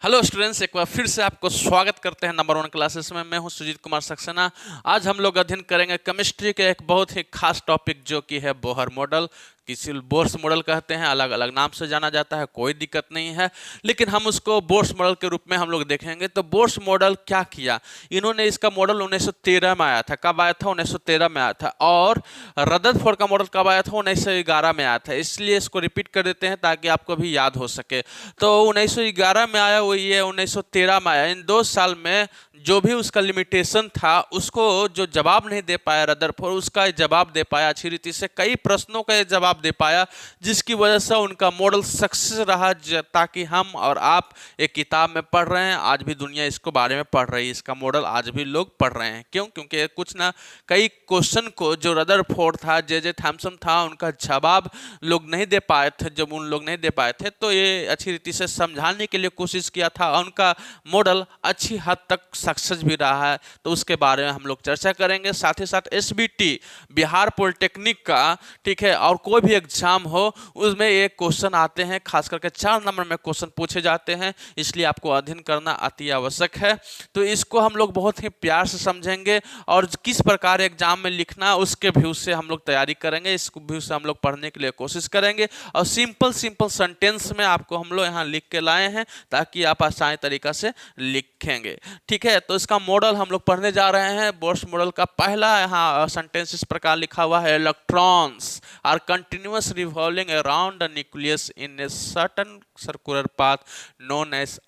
Hello students, एक बार फिर से आपको स्वागत करते हैं नंबर 1 क्लासेस में। मैं हूं सुजीत कुमार सक्सेना। आज हम लोग अध्ययन करेंगे केमिस्ट्री के एक बहुत ही खास टॉपिक जो कि है बोहर मॉडल। किसी बोर्स मॉडल कहते हैं, अलग अलग नाम से जाना जाता है, कोई दिक्कत नहीं है, लेकिन हम उसको बोर्स मॉडल के रूप में हम लोग देखेंगे। तो बोर्स मॉडल क्या किया, इन्होंने इसका मॉडल 1913 में आया था। कब आया था? 1913 में आया था। और रदरफोर्ड का मॉडल कब आया था? 1911 में आया था। इसलिए इसको रिपीट कर देते हैं ताकि आपको भी याद हो सके। तो 1911 में आया, वो ये 1913 में आया। इन 2 साल में जो भी उसका लिमिटेशन था उसको जो जवाब नहीं दे पाया रदरफोर्ड, उसका जवाब दे पाया अच्छी रीति से। कई प्रश्नों का जवाब दे पाया, जिसकी वजह से उनका मॉडल सक्सेस रहा। ताकि हम और आप एक किताब में पढ़ रहे हैं, आज भी दुनिया इसको बारे में पढ़ रही है। इसका मॉडल आज भी लोग पढ़ रहे हैं। क्यों? क्योंकि कुछ ना कई क्वेश्चन को जो रदरफोर्ड था, जे थॉमसन था, उनका जवाब लोग नहीं दे पाए थे। जब उन लोग नहीं दे पाए थे तो ये अच्छी रीति से समझाने के लिए कोशिश किया था। उनका मॉडल अच्छी हद तक सक्सेस भी रहा है, तो उसके बारे में हम लोग चर्चा करेंगे। साथ ही साथ एसबीटी बिहार पॉलिटेक्निक का, ठीक है, और कोई भी एग्जाम हो उसमें ये क्वेश्चन आते हैं, खास करके 4 नंबर में क्वेश्चन पूछे जाते हैं। इसलिए आपको अध्ययन करना अति आवश्यक है। तो इसको हम लोग बहुत ही प्यार से समझेंगे और किस प्रकार एग्जाम में लिखना उसके व्यू से हम लोग तैयारी करेंगे। इस व्यू से हम लोग पढ़ने के लिए कोशिश करेंगे और सिंपल सेंटेंस में आपको हम लोग यहाँ लिख के लाए हैं ताकि आप आसान तरीका से लिखेंगे। ठीक है, तो इसका मॉडल हम लोग पढ़ने जा रहे हैं। बोर्स मॉडल का पहला यहाँ सेंटेंस इस प्रकार लिखा हुआ है: electrons are continuous revolving around the nucleus in a certain circular path known as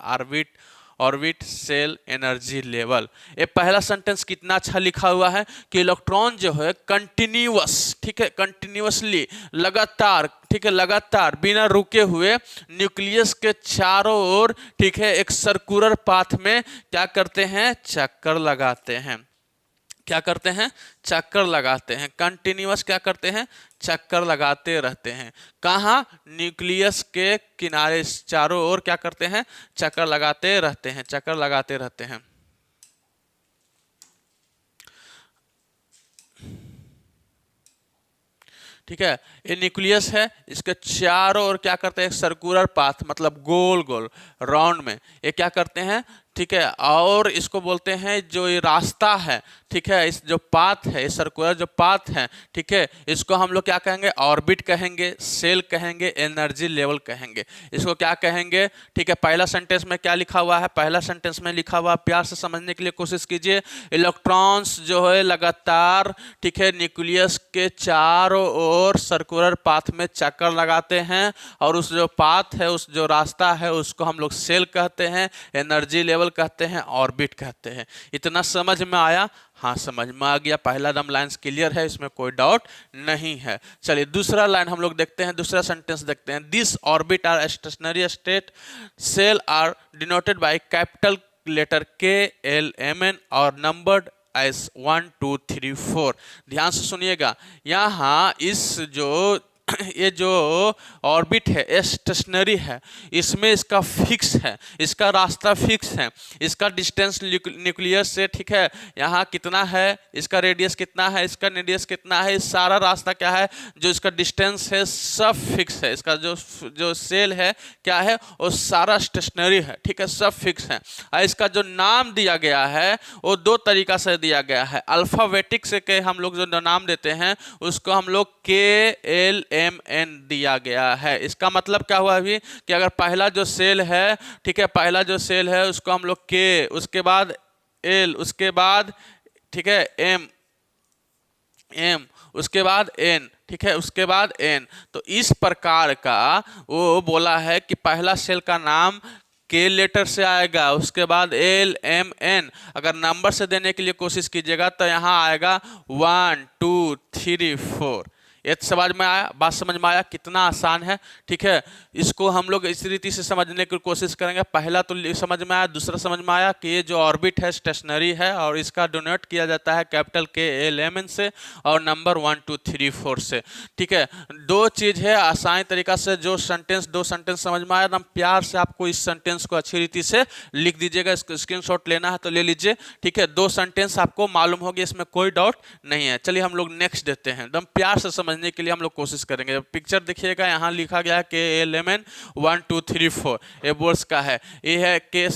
orbit shell energy level. ये पहला सेंटेंस कितना अच्छा लिखा हुआ है कि इलेक्ट्रॉन जो है कंटिन्यूअस, ठीक है, कंटिन्यूअसली, लगातार, ठीक है, लगातार बिना रुके हुए न्यूक्लियस के चारों ओर, ठीक है, एक सर्कुलर पाथ में क्या करते हैं? चक्कर लगाते हैं। क्या करते हैं? चक्कर लगाते हैं। कंटिन्यूअस क्या करते हैं? चक्कर लगाते रहते हैं। कहाँ? न्यूक्लियस के किनारे चारों ओर क्या करते हैं? चक्कर लगाते रहते हैं। चक्कर लगाते रहते हैं। ठीक है, ये न्यूक्लियस है, इसके चारों ओर क्या करते हैं? सर्कुलर पाथ, मतलब गोल गोल राउंड में ये क्या करते हैं? ठीक है, और इसको बोलते हैं जो ये रास्ता है, ठीक है, इस जो पाथ है, इस सर्कुलर जो पाथ है, ठीक है, इसको हम लोग क्या कहेंगे? ऑर्बिट कहेंगे, सेल कहेंगे, एनर्जी लेवल कहेंगे। इसको क्या कहेंगे? ठीक है, पहला सेंटेंस में क्या लिखा हुआ है? पहला सेंटेंस में लिखा हुआ, प्यार से समझने के लिए कोशिश कीजिए। इलेक्ट्रॉन्स जो है लगातार, ठीक है, न्यूक्लियस के चारों ओर सर्कुलर पाथ में चक्कर लगाते हैं, और उस जो पाथ है, उस जो रास्ता है, उसको हम लोग सेल कहते हैं, एनर्जी लेवल कहते हैं, ऑर्बिट कहते हैं। इतना समझ में आया? हाँ, समझ में आ गया। पहला दम लाइन्स क्लियर है, इसमें कोई डाउट नहीं है। चलिए दूसरा लाइन हम लोग देखते हैं, दूसरा सेंटेंस देखते हैं। This orbit are stationary state shell are denoted by capital letter KLMN और नंबर्ड एस 1 2 3 4। ध्यान से सुनिएगा, यहाँ इस जो ये जो ऑर्बिट है स्टेशनरी है, इसमें इसका फिक्स है, इसका रास्ता फिक्स है, इसका डिस्टेंस न्यूक्लियस से, ठीक है, यहाँ कितना है, इसका रेडियस कितना है, इसका रेडियस कितना है, इस सारा रास्ता क्या है, जो इसका डिस्टेंस है सब फिक्स है। इसका जो सेल है क्या है, वो सारा स्टेशनरी है, ठीक है, सब फिक्स है। और इसका जो नाम दिया गया है वो 2 तरीका से दिया गया है। अल्फाबेटिक से के हम लोग जो नाम देते हैं उसको हम लोग KLMN दिया गया है। इसका मतलब क्या हुआ अभी कि अगर पहला जो सेल है, ठीक है, पहला जो सेल है उसको हम लोग K, उसके बाद L, उसके बाद, ठीक है, M, उसके बाद N, ठीक है, उसके बाद N। तो इस प्रकार का वो बोला है कि पहला सेल का नाम K लेटर से आएगा, उसके बाद LMN। अगर नंबर से देने के लिए कोशिश कीजिएगा तो यहाँ आएगा 1 2 3 4। ये समझ में आया? बात समझ में आया? कितना आसान है, ठीक है। इसको हम लोग इस रीति से समझने की कोशिश करेंगे। पहला तो समझ में आया, दूसरा समझ में आया कि ये जो ऑर्बिट है स्टेशनरी है और इसका डोनेट किया जाता है कैपिटल KLMN से और नंबर 1 2 3 4 से, ठीक है। 2 चीज़ है, आसान तरीका से जो सेंटेंस, 2 सेंटेंस समझ में आया ना, प्यार से आपको इस सेंटेंस को अच्छी रीति से लिख दीजिएगा। इसको स्क्रीनशॉट लेना है तो ले लीजिए, ठीक है। 2 सेंटेंस आपको मालूम होगी, इसमें कोई डाउट नहीं है। चलिए हम लोग नेक्स्ट देते हैं, एकदम प्यार से समझ समझने के लिए हम लोग कोशिश करेंगे। पिक्चर देखिएगा, यहाँ लिखा गया है KLMN 1 2 3 4, ये बोर्स का है। ये है के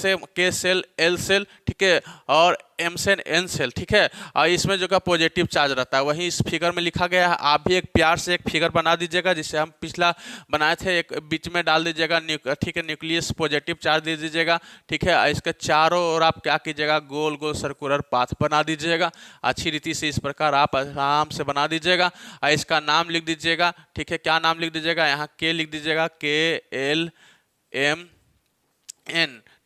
सेल, एल सेल, ठीक है, और एम सेल, एन सेल, ठीक है। और इसमें जो का पॉजिटिव चार्ज रहता है वही इस फिगर में लिखा गया है। आप भी एक प्यार से एक फिगर बना दीजिएगा, जिससे हम पिछला बनाए थे, एक बीच में डाल दीजिएगा, ठीक है, न्यूक्लियस पॉजिटिव चार्ज दे दीजिएगा, ठीक है। इसके चारों ओर आप क्या कीजिएगा, गोल गोल सर्कुलर पाथ बना दीजिएगा अच्छी रीति से। इस प्रकार आप आराम से बना दीजिएगा और इसका नाम लिख दीजिएगा, ठीक है। क्या नाम लिख दीजिएगा, यहाँ के लिख दीजिएगा, KLMN,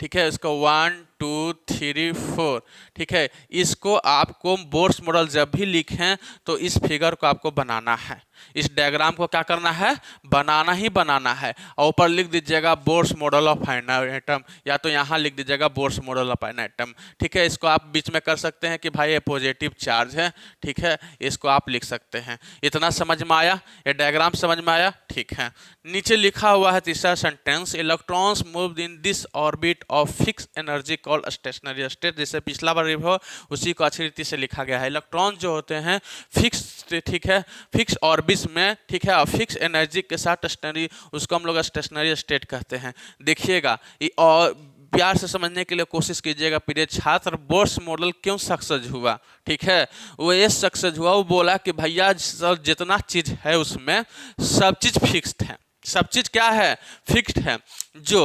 ठीक है। इसको 1 2 3 4, ठीक है। इसको आपको बोर्स मॉडल जब भी लिखें तो इस फिगर को आपको बनाना है, इस डायग्राम को क्या करना है, बनाना ही बनाना है। और ऊपर लिख दीजिएगा Bohr's model of an atom, या तो यहाँ लिख दीजिएगा Bohr's model of an atom, ठीक है। इसको आप बीच में कर सकते हैं कि भाई ये पॉजिटिव चार्ज है, ठीक है, इसको आप लिख सकते हैं। इतना समझ में आया, ये डायग्राम समझ में आया, ठीक है। नीचे लिखा हुआ है तीसरा sentence, electrons move in this orbit of fix energy called stationery state. जैसे पिछला बार हो उसी को अच्छी रीति से लिखा गया है। इलेक्ट्रॉन जो होते हैं फिक्स, ठीक है, फिक्स ऑर्बिट में, ठीक है, और फिक्स एनर्जी के साथ स्टेशनरी, उसको हम लोग स्टेशनरी स्टेट कहते हैं। देखिएगा और प्यार से समझने के लिए कोशिश कीजिएगा प्रिय छात्र। बोर्स मॉडल क्यों सक्सेस हुआ, ठीक है, वो ये सक्सेस हुआ, वो बोला कि भैया जितना चीज है उसमें सब चीज फिक्स्ड है, सब चीज क्या है, फिक्स्ड है। जो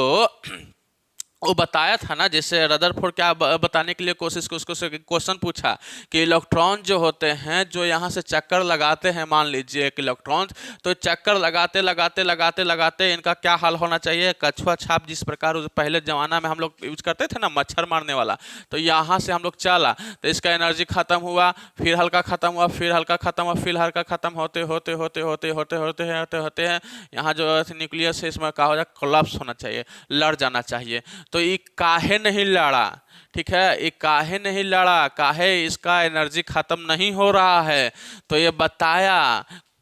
वो बताया था ना, जैसे रदरफोर्ड क्या बताने के लिए कोशिश को उसको क्वेश्चन पूछा कि इलेक्ट्रॉन जो होते हैं जो यहाँ से चक्कर लगाते हैं, मान लीजिए एक इलेक्ट्रॉन, तो चक्कर लगाते लगाते लगाते लगाते इनका क्या हाल होना चाहिए, कछुआ छाप जिस प्रकार पहले ज़माना में हम लोग यूज करते थे ना मच्छर मारने वाला, तो यहाँ से हम लोग चला तो इसका एनर्जी खत्म हुआ, फिर हल्का खत्म हुआ, फिर हल्का खत्म हुआ, फिर हल्का खत्म होते होते होते होते होते होते होते होते हैं यहाँ जो न्यूक्लियस है इसमें क्या हो जाए, कोलैप्स होना चाहिए, लड़ जाना चाहिए। तो ये काहे नहीं लड़ा, ठीक है, ये काहे नहीं लड़ा, काहे इसका एनर्जी खत्म नहीं हो रहा है, तो ये बताया,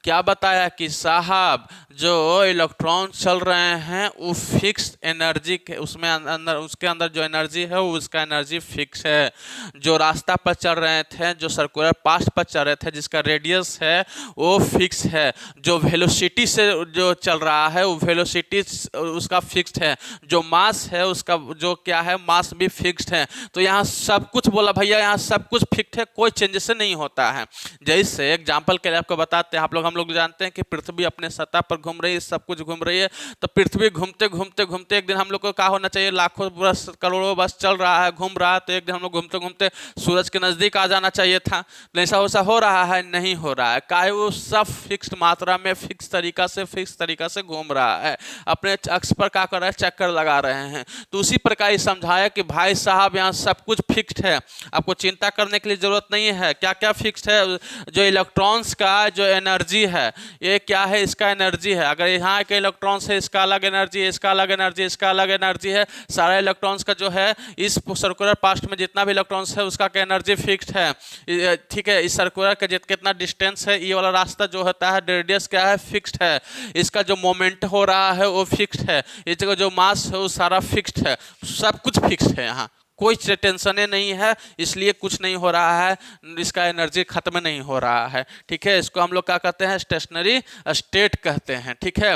क्या बताया कि साहब जो इलेक्ट्रॉन चल रहे हैं वो फिक्स एनर्जी के उसमें अंदर, उसके अंदर जो एनर्जी है वो उसका एनर्जी फिक्स है। जो रास्ता पर चल रहे थे, जो सर्कुलर पाथ पर चल रहे थे, जिसका रेडियस है वो फिक्स है। जो वेलोसिटी से जो चल रहा है वो वेलोसिटी उसका फिक्स्ड है। जो मास है उसका जो क्या है, मास भी फिक्स्ड है। तो यहाँ सब कुछ बोला भैया, यहाँ सब कुछ फिक्स्ड है, कोई चेंजेस नहीं होता है। जैसे एग्जाम्पल के लिए आपको बताते हैं, हम लोग जानते हैं कि पृथ्वी अपने सतह पर घूम रही है, सब कुछ घूम रही है, तो पृथ्वी घूमते घूमते घूमते एक दिन हम लोग को क्या होना चाहिए, लाखों वर्ष करोड़ों वर्ष चल रहा है, घूम रहा है, तो एक दिन हम लोग घूमते घूमते सूरज के नजदीक आ जाना चाहिए था। ऐसा वैसा हो रहा है, नहीं हो रहा है। काहे, वो सब फिक्स्ड मात्रा में फिक्स तरीका से घूम रहा है, अपने अक्ष पर क्या कर रहा है, चक्कर लगा रहे हैं। तो उसी प्रकार समझाया कि भाई साहब यहाँ सब कुछ फिक्स्ड है, आपको चिंता करने की जरूरत नहीं है। क्या क्या फिक्स्ड है, जो इलेक्ट्रॉन्स का जो एनर्जी है, ये क्या है, इसका एनर्जी है। अगर यहाँ के इलेक्ट्रॉन्स है, इसका अलग एनर्जी है, इसका अलग एनर्जी, इसका अलग एनर्जी है। सारे इलेक्ट्रॉन्स का जो है इस सर्कुलर पाथ में जितना भी इलेक्ट्रॉन्स है उसका एनर्जी फिक्स्ड है, ठीक है। इस सर्कुलर का कितना डिस्टेंस है, ये वाला रास्ता जो होता है रेडियस क्या है, फिक्स्ड है। इसका जो मोमेंट हो रहा है वो फिक्स्ड है। इसका जो मास है वो सारा फिक्स्ड है, सब कुछ फिक्स्ड है। यहाँ कोई टेंशन नहीं है, इसलिए कुछ नहीं हो रहा है, इसका एनर्जी खत्म नहीं हो रहा है, ठीक है। इसको हम लोग क्या कहते हैं, स्टेशनरी स्टेट कहते हैं, ठीक है।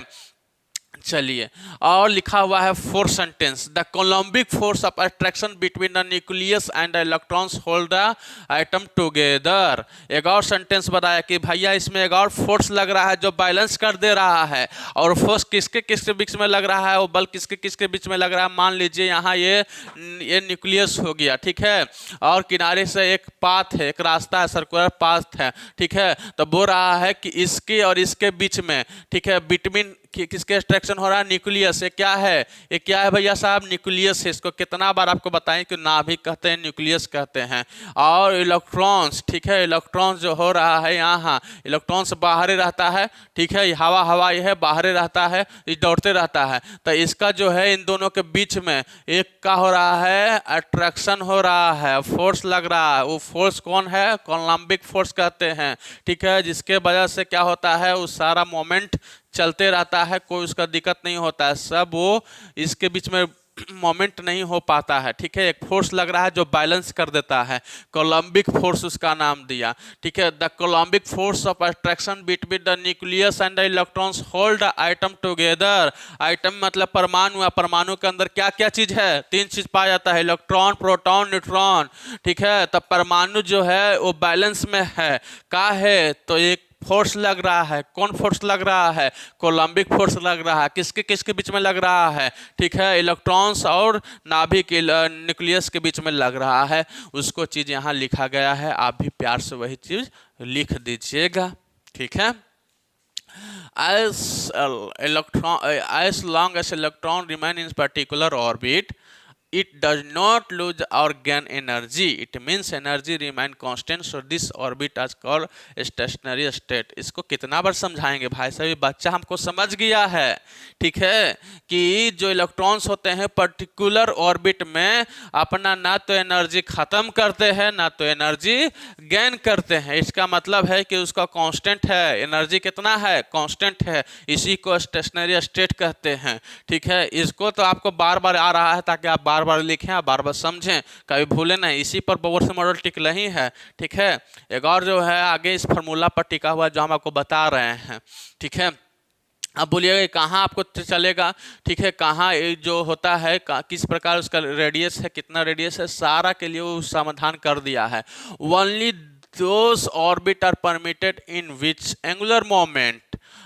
चलिए, और लिखा हुआ है fourth sentence, the coulombic force of attraction between the nucleus and the electrons hold the atom together. एक और सेंटेंस बताया कि भैया इसमें एक और फोर्स लग रहा है जो बैलेंस कर दे रहा है। और फोर्स किसके किसके बीच में लग रहा है, वो बल किसके किसके बीच में लग रहा है। मान लीजिए यहाँ ये न्यूक्लियस हो गया, ठीक है, और किनारे से एक पाथ है, एक रास्ता है, सर्कुलर पाथ है, ठीक है। तो बोल रहा है कि इसके और इसके बीच में, ठीक है, बिटवीन किसके एक्सट्रैक्शन हो रहा है, न्यूक्लियस। ये क्या है, ये क्या है भैया साहब, न्यूक्लियस है। इसको कितना बार आपको बताएं कि नाभिक कहते हैं, न्यूक्लियस कहते हैं। और इलेक्ट्रॉन्स, ठीक है, इलेक्ट्रॉन्स जो हो रहा है यहाँ, इलेक्ट्रॉन्स बाहर ही रहता है, ठीक है, हवा ये है, बाहर ही रहता है, ये दौड़ते रहता है। तो इसका जो है इन दोनों के बीच में एक का हो रहा है, अट्रैक्शन हो रहा है, फोर्स लग रहा है। वो फोर्स कौन है, कोलम्बिक फोर्स कहते हैं, ठीक है, जिसके वजह से क्या होता है, वो सारा मोमेंट चलते रहता है, कोई उसका दिक्कत नहीं होता है, सब वो इसके बीच में मोमेंट नहीं हो पाता है, ठीक है। एक फोर्स लग रहा है जो बैलेंस कर देता है, कोलम्बिक फोर्स उसका नाम दिया, ठीक है। The coulombic force of attraction between the nucleus and the electrons hold the item together. Item मतलब परमाणु है, परमाणु के अंदर क्या क्या चीज है, तीन चीज पाया जाता है, इलेक्ट्रॉन, प्रोटॉन, न्यूट्रॉन, ठीक है। तब परमाणु जो है वो बैलेंस में है, का है तो एक फोर्स लग रहा है। कौन फोर्स लग रहा है, कोलम्बिक फोर्स लग रहा है। किसके किसके बीच में लग रहा है, ठीक है, इलेक्ट्रॉन्स और नाभिक न्यूक्लियस के बीच में लग रहा है। उसको चीज यहाँ लिखा गया है, आप भी प्यार से वही चीज लिख दीजिएगा, ठीक है। as long as electron remain in particular orbit, it does not lose or gain energy. It means energy remain constant. So this orbit is called stationary state. इसको कितना बार समझाएंगे भाई साहब, ये बच्चा हमको समझ गया है, ठीक है, कि जो इलेक्ट्रॉन्स होते हैं पर्टिकुलर ऑर्बिट में अपना ना तो एनर्जी खत्म करते हैं ना तो एनर्जी गेन करते हैं। इसका मतलब है कि उसका कांस्टेंट है, एनर्जी कितना है, कांस्टेंट है। इसी को स्टेशनरी स्टेट कहते हैं, ठीक है। इसको तो आपको बार बार आ रहा है ताकि आप बार बार लिखें, आप बार बार समझें, कभी भूलें नहीं। इसी पर बोर्स मॉडल टिकला ही है, ठीक है। एक और जो है आगे इस फार्मूला पर टिका हुआ जो हम आपको बता रहे हैं, ठीक है। अब बोलिएगा कहाँ आपको चलेगा, ठीक है, कहाँ जो होता है किस प्रकार उसका रेडियस है, कितना रेडियस है, सारा के लिए वो समाधान कर दिया है। Only those orbit are permitted in which angular moment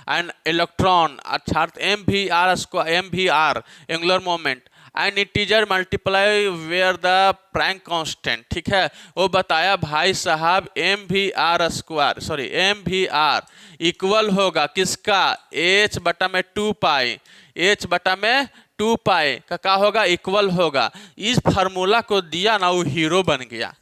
and electron अर्थात m v r angular moment and integer multiply where the Planck constant, ठीक है। वो बताया भाई साहब एम वी आर इक्वल होगा किसका, एच बटा में 2 पाई, एच बटा में 2 पाई का होगा, इक्वल होगा। इस फार्मूला को दिया ना, वो हीरो बन गया।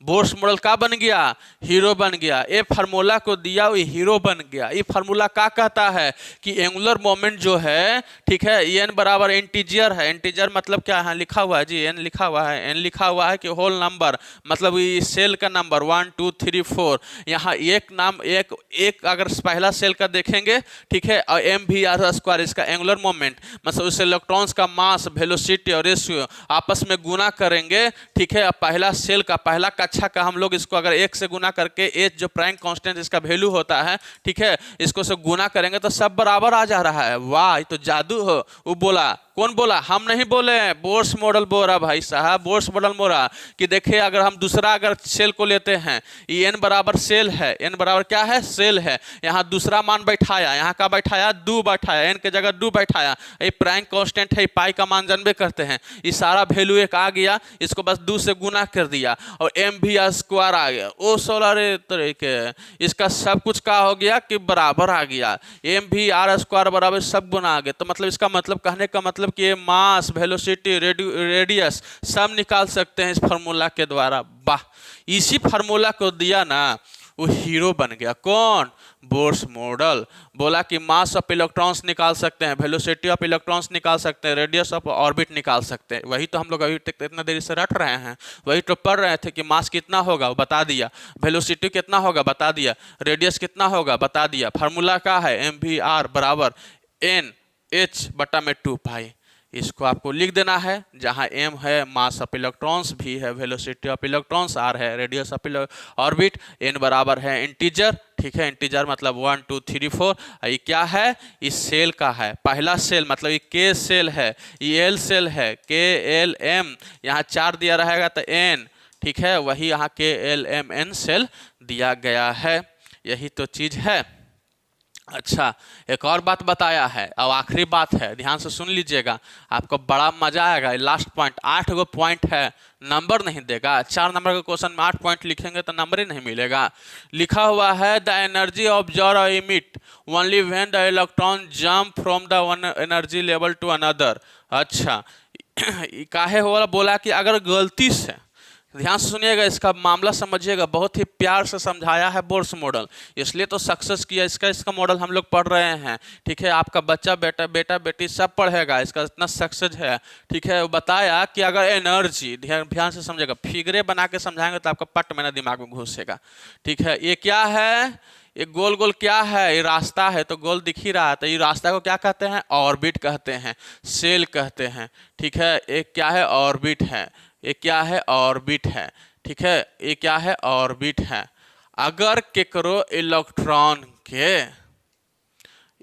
बोर्स मॉडल का बन गया, हीरो बन गया। ये फार्मूला को दिया, वो हीरो बन गया। ये फार्मूला क्या कहता है कि एंगुलर मोमेंट जो है, ठीक है, एन बराबर इंटीजर है। इंटीजर मतलब क्या है, लिखा हुआ है जी, एन लिखा हुआ है, एन लिखा हुआ है कि होल नंबर मतलब ये सेल का नंबर 1 2 3 4। यहाँ एक नाम एक अगर पहला सेल का देखेंगे, ठीक है, और एम वी आर स्क्वायर इसका एंगुलर मोमेंट मतलब उस इलेक्ट्रॉन्स का मास, वेलोसिटी और रेशियो आपस में गुना करेंगे, ठीक है। पहला सेल का पहला अच्छा का हम लोग इसको अगर 1 से गुना करके एच जो प्रैंक कांस्टेंट इसका वैल्यू होता है, ठीक है, इसको से गुना करेंगे तो सब बराबर आ जा रहा है। वाह, ये तो जादू हो। वो बोला, कौन बोला, हम नहीं बोले, बोर्स मॉडल बोला भाई साहब, बोर्स मॉडल बोला कि देखिए अगर हम दूसरा अगर सेल को लेते हैं, ये एन बराबर सेल है, एन बराबर क्या है, सेल है। यहाँ दूसरा मान बैठाया, यहाँ का बैठाया 2 बैठाया, एन के जगह 2 बैठाया। ये प्रैंक कांस्टेंट है, पाई का मान जानबे करते हैं। ये सारा वैल्यू एक आ गया, इसको बस 2 से गुना कर दिया और एम वी आर स्क्वायर आ गया। ओ सोलर तरीके इसका सब कुछ का हो गया कि बराबर आ गया, एम वी आर स्क्वायर बराबर सब गुना आ गया। तो मतलब इसका मतलब कहने का मतलब कि ये मास, वेलोसिटी, रेडियस सब निकाल सकते हैं इस फार्मूला के द्वारा। वाह, इसी फार्मूला को दिया ना, वो हीरो बन गया। कौन, बोर्स मॉडल। बोला कि मास ऑफ इलेक्ट्रॉन्स निकाल सकते हैं, वेलोसिटी ऑफ इलेक्ट्रॉन्स निकाल सकते हैं, रेडियस ऑफ ऑर्बिट निकाल सकते हैं। वही तो हम लोग अभी तक इतना देरी से रट रहे हैं, वही तो पढ़ रहे थे कि मास कितना होगा वो बता दिया, वेलोसिटी कितना होगा बता दिया, रेडियस कितना होगा बता दिया। फार्मूला क्या है, एम वी आर बराबर एन एच बटा में 2 पाई। इसको आपको लिख देना है, जहाँ एम है मास ऑफ इलेक्ट्रॉन्स, भी है वेलोसिटी ऑफ इलेक्ट्रॉन्स, आर है रेडियस ऑफ ऑर्बिट, एन बराबर है इंटीजर, ठीक है, इंटीजर मतलब 1 2 3 4। ये क्या है, इस सेल का है, पहला सेल मतलब ये के सेल है, ये एल सेल है, के एल एम, यहाँ 4 दिया रहेगा तो एन, ठीक है, वही यहाँ के एल एम एन सेल दिया गया है। यही तो चीज़ है। अच्छा, एक और बात बताया है, अब आखिरी बात है, ध्यान से सुन लीजिएगा, आपको बड़ा मजा आएगा। लास्ट पॉइंट, 8 गो पॉइंट है, नंबर नहीं देगा। 4 नंबर के क्वेश्चन में 8 पॉइंट लिखेंगे तो नंबर ही नहीं मिलेगा। लिखा हुआ है the energy absorb or emit only when the electron jump from the one energy level to another. अच्छा, काहे हो बोला कि अगर गलती से, ध्यान से सुनिएगा, इसका मामला समझिएगा, बहुत ही प्यार से समझाया है बोर्स मॉडल, इसलिए तो सक्सेस किया। इसका मॉडल हम लोग पढ़ रहे हैं, ठीक है, आपका बच्चा बेटा बेटी सब पढ़ेगा, इसका इतना सक्सेस है, ठीक है। वो बताया कि अगर एनर्जी, ध्यान से समझिएगा, फिगरे बना के समझाएंगे तो आपका पट में ना दिमाग में घुसेगा, ठीक है। ये क्या है, ये गोल गोल क्या है, ये रास्ता है, तो गोल दिख ही रहा है, तो ये रास्ता को क्या कहते हैं, ऑर्बिट कहते हैं, सेल कहते हैं। ठीक है, एक क्या है, ऑर्बिट है, ये क्या है, ऑर्बिट है। ठीक है, ये क्या है, ऑर्बिट है। अगर केकरो इलेक्ट्रॉन के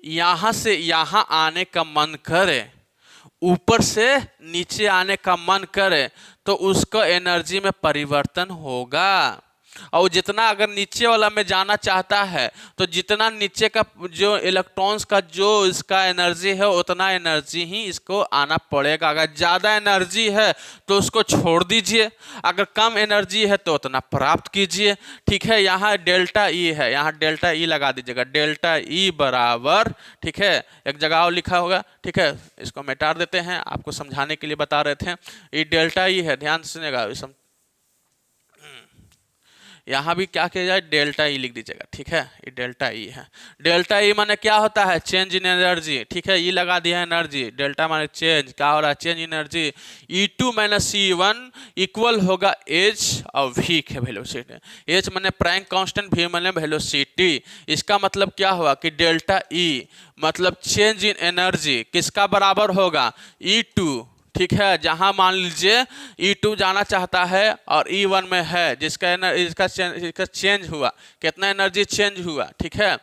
यहाँ से यहाँ आने का मन करे, ऊपर से नीचे आने का मन करे, तो उसका एनर्जी में परिवर्तन होगा। और जितना अगर नीचे वाला में जाना चाहता है, तो जितना नीचे का जो इलेक्ट्रॉन्स का जो इसका एनर्जी है, उतना एनर्जी ही इसको आना पड़ेगा। अगर ज़्यादा एनर्जी है तो उसको छोड़ दीजिए, अगर कम एनर्जी है तो उतना प्राप्त कीजिए। ठीक है, यहाँ डेल्टा ई है, यहाँ डेल्टा ई लगा दीजिएगा, डेल्टा ई बराबर, ठीक है, एक जगह और लिखा होगा। ठीक है, इसको मिटा देते हैं, आपको समझाने के लिए बता रहे थे। ये डेल्टा ई है, ध्यान सुनिएगा, यहाँ भी क्या किया जाए, डेल्टा ई लिख दीजिएगा। ठीक है, ये डेल्टा ई है। डेल्टा ई माने क्या होता है, चेंज इन एनर्जी। ठीक है, ई लगा दिया एनर्जी, डेल्टा माने चेंज, क्या हो रहा है, change in energy. E2 minus E1 equal होगा एच और वी के वेलोसिटी। एच माने प्लैंक कांस्टेंट, वी माने वेलोसिटी। इसका मतलब क्या हुआ कि डेल्टा ई मतलब चेंज इन एनर्जी किसका बराबर होगा, E2। ठीक है, जहां मान लीजिए E2 जाना चाहता है और E1 में है, इसका चेंज हुआ, कितना एनर्जी चेंज हुआ। ठीक है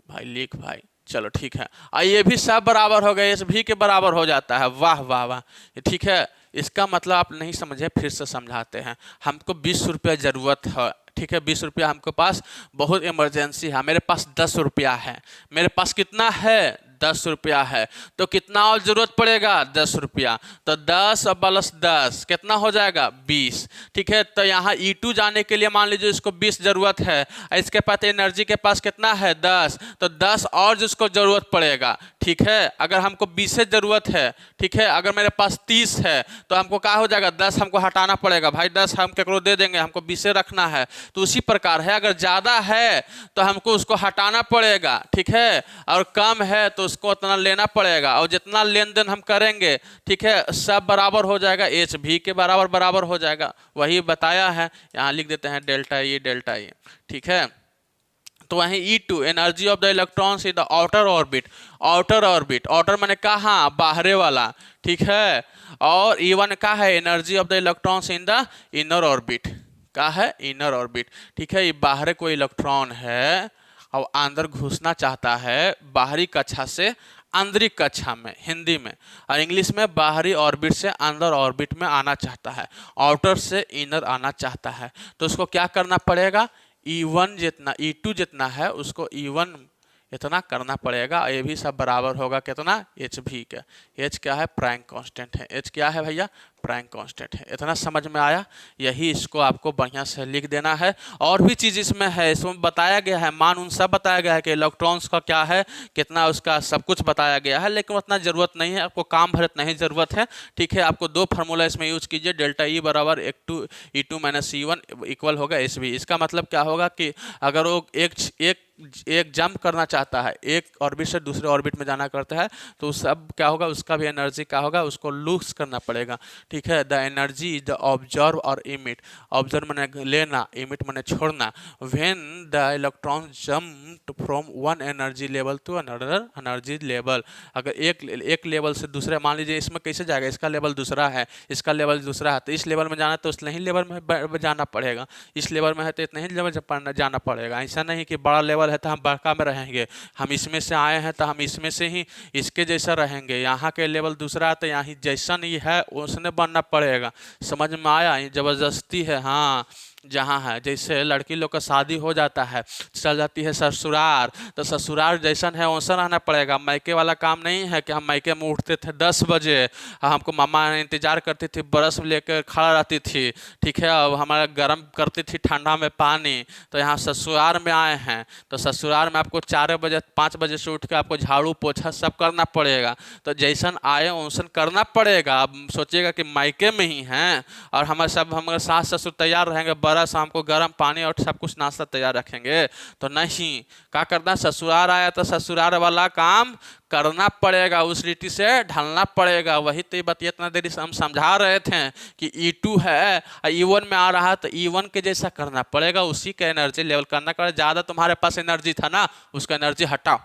भाई, लिख भाई, चलो ठीक है। और ये भी सब बराबर हो गए, इस भी के बराबर हो जाता है। वाह वाह वाह, ठीक है। इसका मतलब आप नहीं समझे, फिर से समझाते हैं। हमको 20 रुपया जरूरत है। ठीक है, 20 रुपया हमको पास बहुत इमरजेंसी है, मेरे पास 10 रुपया है। मेरे पास कितना है, 10 रुपया है, तो कितना और जरूरत पड़ेगा, 10 रुपया। तो 10 प्लस 10 कितना हो जाएगा, 20। ठीक है, तो यहाँ E2 जाने के लिए मान लीजिए इसको 20 जरूरत है, इसके पास एनर्जी के पास कितना है, 10, तो 10 और जिसको जरूरत पड़ेगा। ठीक है, अगर हमको 20 से जरूरत है, ठीक है, अगर मेरे पास 30 है तो हमको क्या हो जाएगा, 10 हमको हटाना पड़ेगा। भाई 10 हम केकरो दे देंगे, हमको 20 रखना है। तो उसी प्रकार है, अगर ज़्यादा है तो हमको उसको हटाना पड़ेगा। ठीक है, और कम है तो उसको उतना लेना पड़ेगा, और जितना लेन देन हम करेंगे, ठीक है, सब बराबर हो जाएगा, एच भी के बराबर बराबर हो जाएगा। वही बताया है, यहाँ लिख देते हैं डेल्टा ई, डेल्टा ई। ठीक है, तो वहीं E2 energy of the electrons in the outer orbit. Outer orbit, outer माने कहाँ, बाहरे वाला। ठीक है, और E1 का है energy of the electrons in the inner orbit. का है, इनर ऑर्बिट। ठीक है, ये बाहर कोई इलेक्ट्रॉन है और अंदर घुसना चाहता है, बाहरी कक्षा से आंतरिक कक्षा में, हिंदी में, और इंग्लिश में बाहरी ऑर्बिट से अंदर ऑर्बिट में आना चाहता है, आउटर से इनर आना चाहता है। तो उसको क्या करना पड़ेगा, E1 जितना, E2 जितना है उसको E1 इतना करना पड़ेगा। ये भी सब बराबर होगा कितना, एच भी का। एच क्या है, प्लैंक कांस्टेंट है। एच क्या है भैया, प्लैंक कांस्टेंट है। इतना समझ में आया, यही इसको आपको बढ़िया से लिख देना है। और भी चीज़ इसमें है, इसमें बताया गया है, मान उन सब बताया गया है कि इलेक्ट्रॉन्स का क्या है, कितना उसका सब कुछ बताया गया है, लेकिन उतना ज़रूरत नहीं है, आपको काम भर इतना ही ज़रूरत है। ठीक है, आपको 2 फार्मूला इसमें यूज कीजिए, डेल्टा ई बराबर E2 माइनस E1 इक्वल होगा एच बी। इसका मतलब क्या होगा कि अगर वो एक जंप करना चाहता है, एक ऑर्बिट से दूसरे ऑर्बिट में जाना करता है, तो सब क्या होगा, उसका भी एनर्जी क्या होगा, उसको लूज करना पड़ेगा। ठीक है, the energy is the absorb or emit. Absorb माने लेना, इमिट माने छोड़ना। When the electron jump from one energy level to another energy level. अगर एक लेवल से दूसरे, मान लीजिए इसमें कैसे जाएगा, इसका लेवल दूसरा है, इसका लेवल दूसरा है, तो इस लेवल में जाना है तो उस नहीं लेवल में जाना पड़ेगा, इस लेवल में है तो इतना ही लेवल जाना पड़ेगा। ऐसा नहीं कि बड़ा लेवल है तो हम बड़का में रहेंगे, हम इसमें से आए हैं तो हम इसमें से ही इसके जैसा रहेंगे। यहाँ के लेवल दूसरा है तो यहाँ जैसा नहीं है उसने बनना पड़ेगा। समझ में आया, जबरदस्ती है। हाँ, जहाँ है, जैसे लड़की लोग का शादी हो जाता है, चल जाती है ससुराल, तो ससुराल जैसा है वैसा रहना पड़ेगा। मायके वाला काम नहीं है कि हम मायके में उठते थे 10 बजे, हमको मामा इंतजार करती थी, बरस लेकर खड़ा रहती थी। ठीक है, अब हमारा गर्म करती थी ठंडा में पानी। तो यहाँ ससुराल में आए हैं तो ससुराल में आपको 4 बजे 5 बजे से उठ के आपको झाड़ू पोछा सब करना पड़ेगा। तो जैसन आए वैसन करना पड़ेगा। अब सोचिएगा कि मायके में ही हैं और हमारे सास ससुर तैयार रहेंगे दोबारा शाम को गर्म पानी और सब कुछ नाश्ता तैयार रखेंगे? तो नहीं, क्या करना, ससुराल आया तो ससुराल वाला काम करना पड़ेगा, उस रीति से ढलना पड़ेगा। वही तो बात इतना देरी से हम समझा रहे थे कि E2 है E1 में आ रहा है तो E1 के जैसा करना पड़ेगा, उसी का एनर्जी लेवल करना पड़ेगा। ज़्यादा तुम्हारे पास एनर्जी था ना, उसका एनर्जी हटाओ,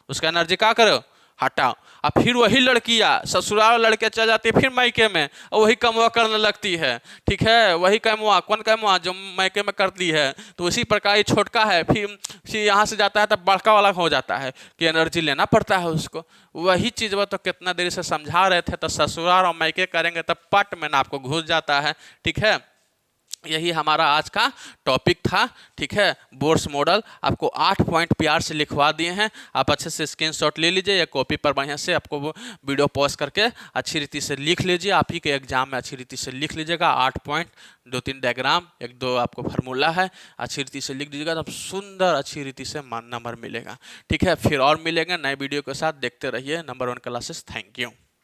उसका एनर्जी क्या करो, हटाओ। अब फिर वही लड़कियां ससुराल लड़के चल जाती है फिर मायके में, और वही कमवा करने लगती है। ठीक है, वही कमवा, कौन कमवा, जो मायके में करती है। तो उसी प्रकार ये छोटका है, फिर यहाँ से जाता है तब बड़का वाला हो जाता है कि एनर्जी लेना पड़ता है उसको। वही चीज़ वो तो कितना देर से समझा रहे थे। तो ससुराल और मायके करेंगे तब पट में ना आपको घुस जाता है। ठीक है, यही हमारा आज का टॉपिक था। ठीक है, बोर्स मॉडल आपको 8 पॉइंट प्यार से लिखवा दिए हैं, आप अच्छे से स्क्रीनशॉट ले लीजिए या कॉपी पर बढ़िया से आपको वो वीडियो पॉज करके अच्छी रीति से लिख लीजिए। आप ही के एग्जाम में अच्छी रीति से लिख लीजिएगा। 8 पॉइंट, 2-3 डायग्राम, 1-2 आपको फार्मूला है, अच्छी रीति से लिख दीजिएगा तो सुंदर अच्छी रीति से नंबर मिलेगा। ठीक है, फिर और मिलेंगे नए वीडियो के साथ, देखते रहिए नंबर 1 क्लासेस। Thank you.